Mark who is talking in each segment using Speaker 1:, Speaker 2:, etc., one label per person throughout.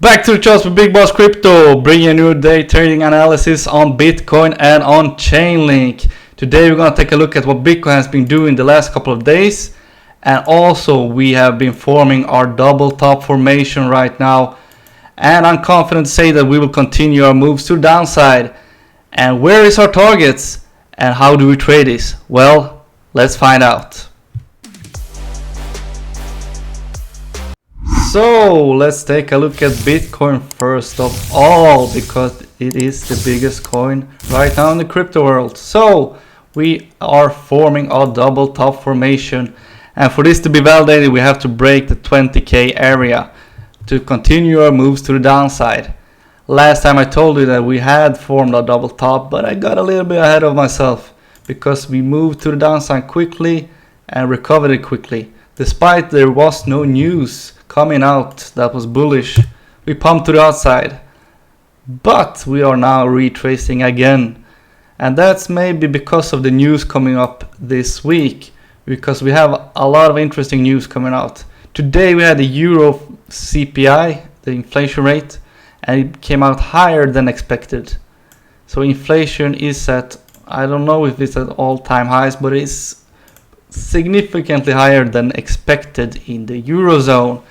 Speaker 1: Back to the charts with Big Boss Crypto, bringing a new day trading analysis on Bitcoin and on Chainlink. Today we're going to take a look at what Bitcoin has been doing the last couple of days, and also we have been forming our double top formation right now, and I'm confident to say that we will continue our moves to the downside. And where is our targets and how do we trade this? Well, let's find out. So let's take a look at Bitcoin first of all, because it is the biggest coin right now in the crypto world. So we are forming our double top formation, and for this to be validated we have to break the 20k area to continue our moves to the downside. Last time I told you that we had formed a double top, but I got a little bit ahead of myself because we moved to the downside quickly and recovered it quickly. Despite there was no news coming out that was bullish, we pumped to the outside, but we are now retracing again, and that's maybe because of the news coming up this week, because we have a lot of interesting news coming out. Today we had the Euro CPI, the inflation rate, and it came out higher than expected. So inflation is at, I don't know if it's at all-time highs, but it's significantly higher than expected in the Eurozone.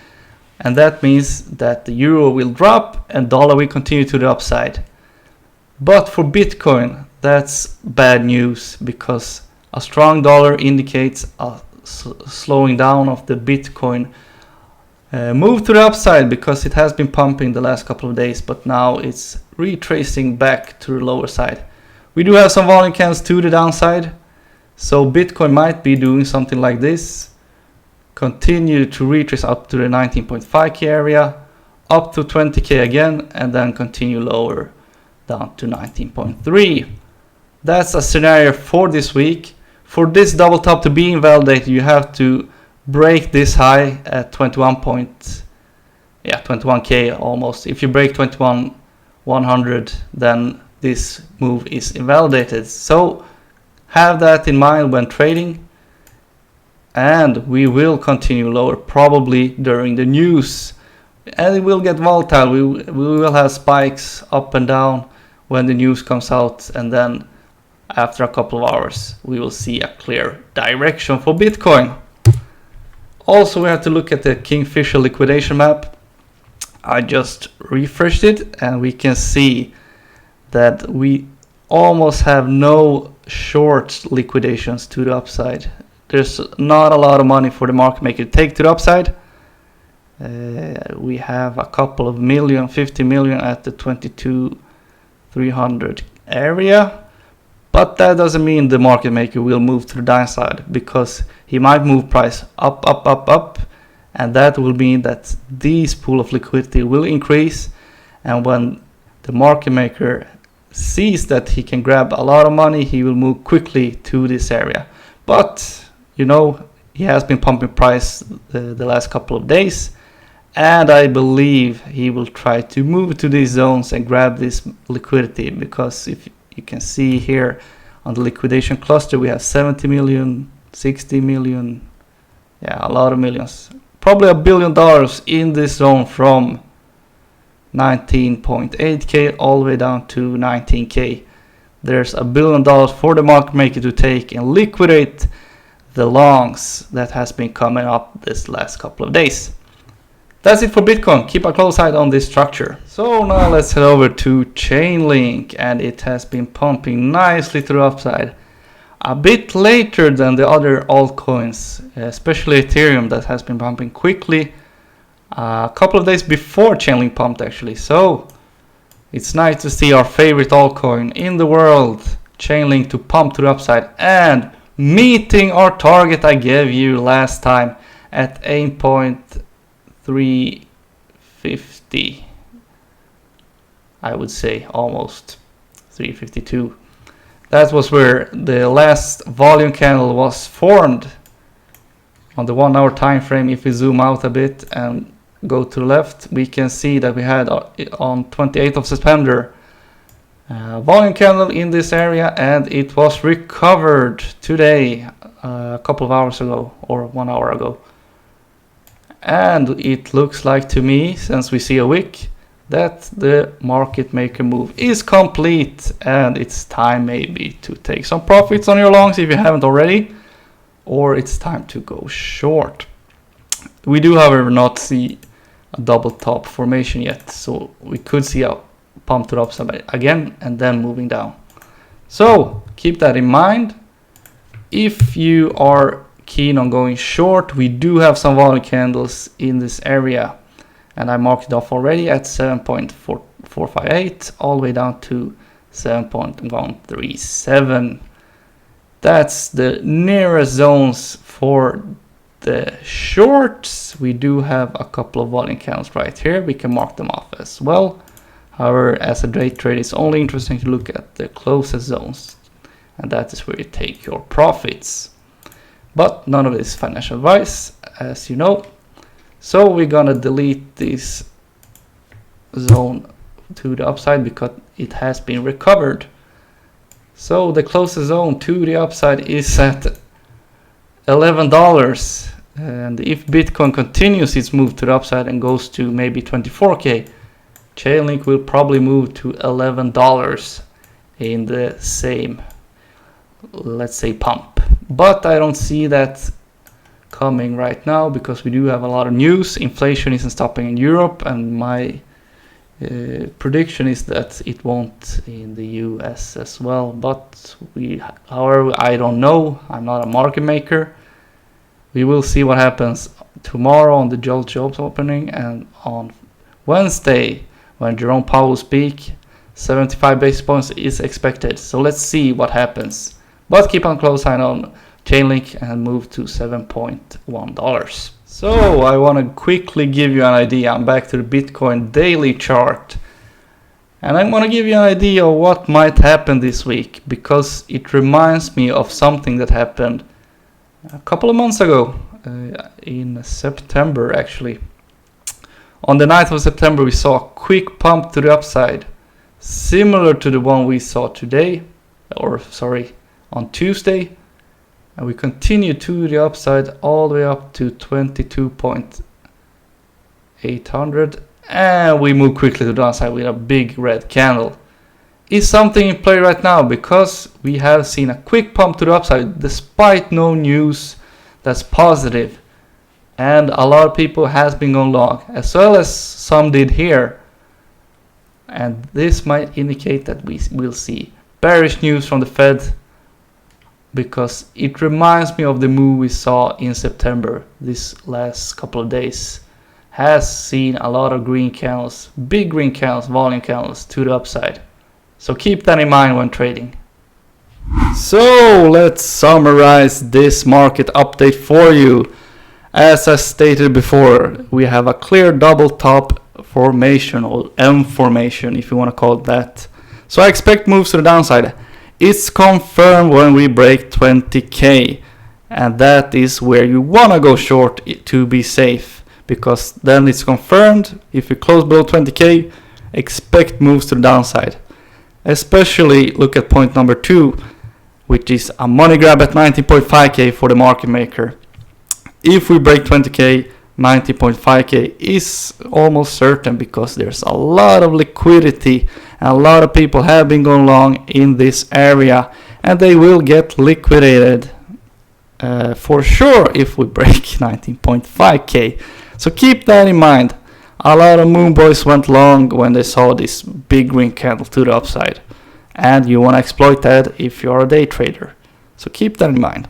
Speaker 1: And that means that the euro will drop and dollar will continue to the upside. But for Bitcoin, that's bad news, because a strong dollar indicates a slowing down of the Bitcoin move to the upside, because it has been pumping the last couple of days, but now it's retracing back to the lower side. We do have some volume candles to the downside, so Bitcoin might be doing something like this. Continue to retrace up to the 19.5k area, up to 20k again, and then continue lower down to 19.3. That's a scenario for this week. For this double top to be invalidated, you have to break this high at 21k almost. If you break 21,100, then this move is invalidated. So have that in mind when trading. And we will continue lower, probably during the news, and it will get volatile. We will have spikes up and down when the news comes out, and then after a couple of hours we will see a clear direction for Bitcoin. Also, we have to look at the Kingfisher liquidation map. I just refreshed it, and we can see that we almost have no short liquidations to the upside. There's not a lot of money for the market maker to take to the upside. We have a couple of million, 50 million at the 22,300 area, but that doesn't mean the market maker will move to the downside, because he might move price up, and that will mean that this pool of liquidity will increase, and when the market maker sees that he can grab a lot of money, he will move quickly to this area. But you know, he has been pumping price the last couple of days, and I believe he will try to move to these zones and grab this liquidity, because if you can see here on the liquidation cluster, we have 70 million, 60 million, a lot of millions, probably $1 billion in this zone from 19.8k all the way down to 19k. There's $1 billion for the market maker to take and liquidate the longs that has been coming up this last couple of days. That's it for Bitcoin. Keep a close eye on this structure. So now let's head over to Chainlink, and it has been pumping nicely to the upside. A bit later than the other altcoins, especially Ethereum, that has been pumping quickly a couple of days before Chainlink pumped actually. So it's nice to see our favorite altcoin in the world, Chainlink, to pump to the upside and meeting our target I gave you last time at 8.350. I would say almost 352. That was where the last volume candle was formed on the 1 hour time frame. If we zoom out a bit and go to the left, we can see that we had on 28th of September volume candle in this area, and it was recovered today, a couple of hours ago or 1 hour ago. And it looks like to me, since we see a wick, that the market maker move is complete, and it's time maybe to take some profits on your longs if you haven't already, or it's time to go short. We do, however, not see a double top formation yet, so we could see a pump to the upside again and then moving down. So keep that in mind. If you are keen on going short, we do have some volume candles in this area, and I marked it off already at 7.458 all the way down to 7.137. That's the nearest zones for the shorts. We do have a couple of volume candles right here. We can mark them off as well. However, as a day trade, it's only interesting to look at the closest zones, and that is where you take your profits. But none of it is financial advice, as you know. So we're gonna delete this zone to the upside because it has been recovered. So the closest zone to the upside is at $11. And if Bitcoin continues its move to the upside and goes to maybe 24K, Chainlink will probably move to $11 in the same, let's say, pump. But I don't see that coming right now because we do have a lot of news. Inflation isn't stopping in Europe, and my prediction is that it won't in the US as well. But however, I don't know. I'm not a market maker. We will see what happens tomorrow on the jobs opening, and on Wednesday when Jerome Powell will speak, 75 basis points is expected. So let's see what happens. But keep on close eye on Chainlink and move to $7.1. So I want to quickly give you an idea. I'm back to the Bitcoin daily chart, and I'm going to give you an idea of what might happen this week, because it reminds me of something that happened a couple of months ago, in September actually. On the 9th of September we saw a quick pump to the upside, similar to the one we saw today, on Tuesday, and we continued to the upside all the way up to 22.800, and we moved quickly to the downside with a big red candle. Is something in play right now, because we have seen a quick pump to the upside despite no news that's positive, and a lot of people has been going long, as well as some did here, and this might indicate that we will see bearish news from the Fed, because it reminds me of the move we saw in September. This last couple of days has seen a lot of green candles, big green candles, volume candles to the upside. So keep that in mind when trading. So let's summarize this market update for you. As I stated before, we have a clear double top formation, or M formation if you want to call it that. So I expect moves to the downside. It's confirmed when we break 20k, and that is where you want to go short to be safe, because then it's confirmed. If you close below 20k, expect moves to the downside. Especially look at point number 2, which is a money grab at 19.5k for the market maker. If we break 20k, 90.5k is almost certain, because there's a lot of liquidity and a lot of people have been going long in this area, and they will get liquidated for sure if we break 19.5k. So keep that in mind. A lot of moon boys went long when they saw this big green candle to the upside, and you want to exploit that if you're a day trader. So keep that in mind.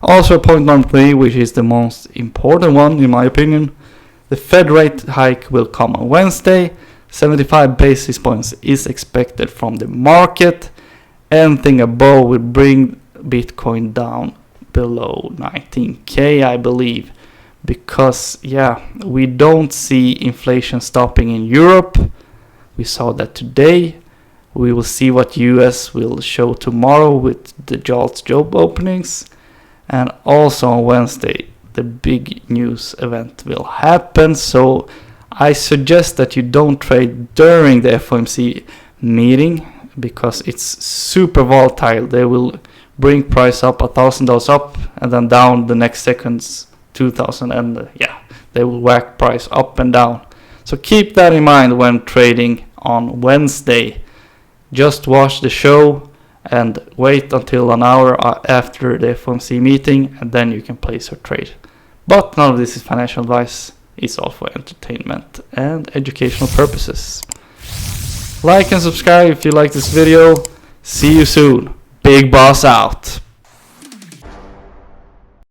Speaker 1: Also, point number 3, which is the most important one in my opinion, the Fed rate hike will come on Wednesday. 75 basis points is expected from the market. Anything above will bring Bitcoin down below 19k, I believe, because we don't see inflation stopping in Europe. We saw that today. We will see what US will show tomorrow with the JOLTS job openings. And also on Wednesday, the big news event will happen. So I suggest that you don't trade during the FOMC meeting, because it's super volatile. They will bring price up $1,000 up and then down the next seconds 2,000, and they will whack price up and down. So keep that in mind when trading on Wednesday. Just watch the show and wait until an hour after the FOMC meeting, and then you can place your trade. But none of this is financial advice. It's all for entertainment and educational purposes. Like and subscribe if you like this video. See you soon. Big Boss out.